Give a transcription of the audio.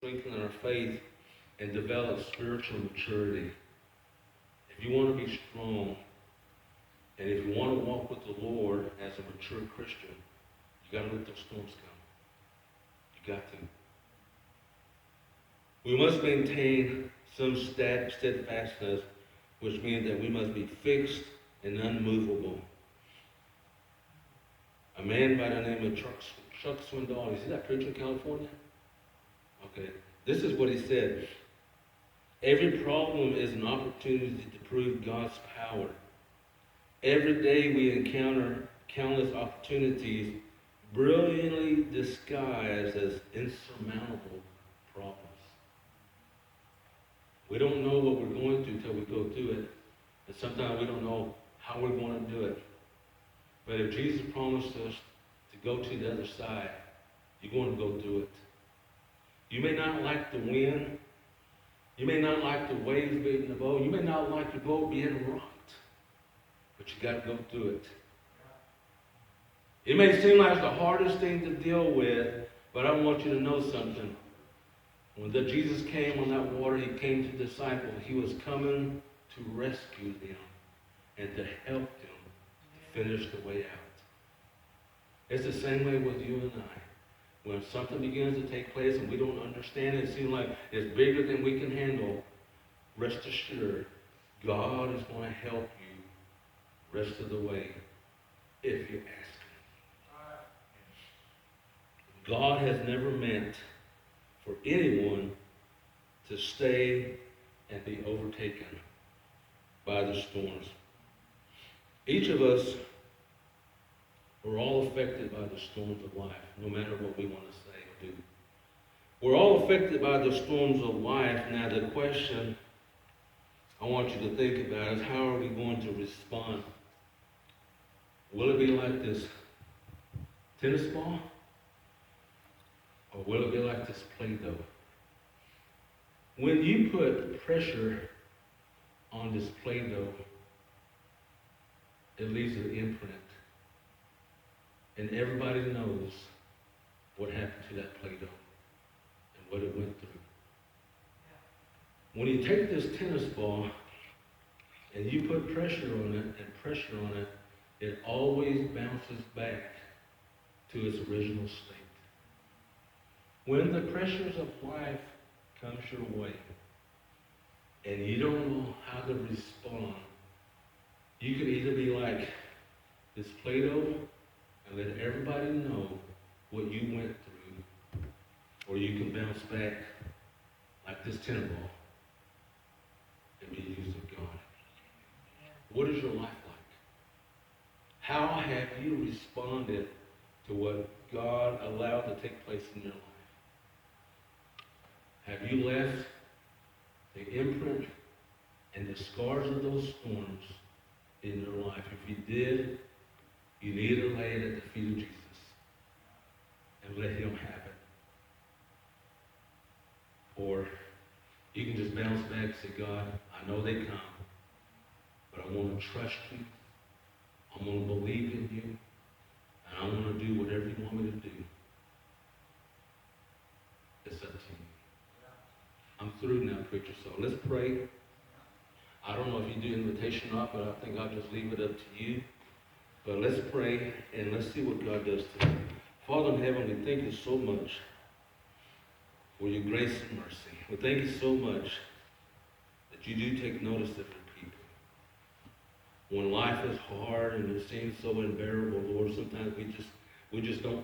strengthen our faith, and develop spiritual maturity. If you want to be strong, and if you want to walk with the Lord as a mature Christian, you got to let those storms come. You got to. We must maintain some steadfastness, which means that we must be fixed and unmovable. A man by the name of Chuck Swindoll, you see that preacher in California? Okay, this is what he said. Every problem is an opportunity to prove God's power. Every day we encounter countless opportunities brilliantly disguised as insurmountable problems. We don't know what we're going through until we go through it. And sometimes we don't know how we're going to do it. But if Jesus promised us to go to the other side, you're going to go through it. You may not like the wind. You may not like the waves beating the boat. You may not like the boat being rocked. But you got to go through it. It may seem like the hardest thing to deal with, but I want you to know something. When Jesus came on that water, he came to the disciples. He was coming to rescue them and to help them to finish the way out. It's the same way with you and I. When something begins to take place and we don't understand it, it seems like it's bigger than we can handle, rest assured, God is going to help you rest of the way if you ask Him. God has never meant for anyone to stay and be overtaken by the storms. Each of us are all affected by the storms of life, no matter what we want to say or do. We're all affected by the storms of life. Now the question I want you to think about is, how are we going to respond? Will it be like this tennis ball? Or will it be like this Play-Doh? When you put pressure on this Play-Doh, it leaves an imprint. And everybody knows what happened to that Play-Doh and what it went through. When you take this tennis ball and you put pressure on it and pressure on it, it always bounces back to its original state. When the pressures of life comes your way and you don't know how to respond, you can either be like this Play-Doh and let everybody know what you went through, or you can bounce back like this tennis ball and be used of God. What is your life like? How have you responded to what God allowed to take place in your life? Have you left the imprint and the scars of those storms in your life? If you did, you need to lay it at the feet of Jesus and let Him have it. Or you can just bounce back and say, God, I know they come, but I want to trust you. I want to believe in you. And I want to do whatever you want me to do. It's up to you. I'm through now, preacher, so let's pray. I don't know if you do invitation or not, but I think I'll just leave it up to you. But let's pray and let's see what God does today. Father in heaven, we thank you so much for your grace and mercy. We thank you so much that you do take notice of your people. When life is hard and it seems so unbearable, Lord, sometimes we just don't know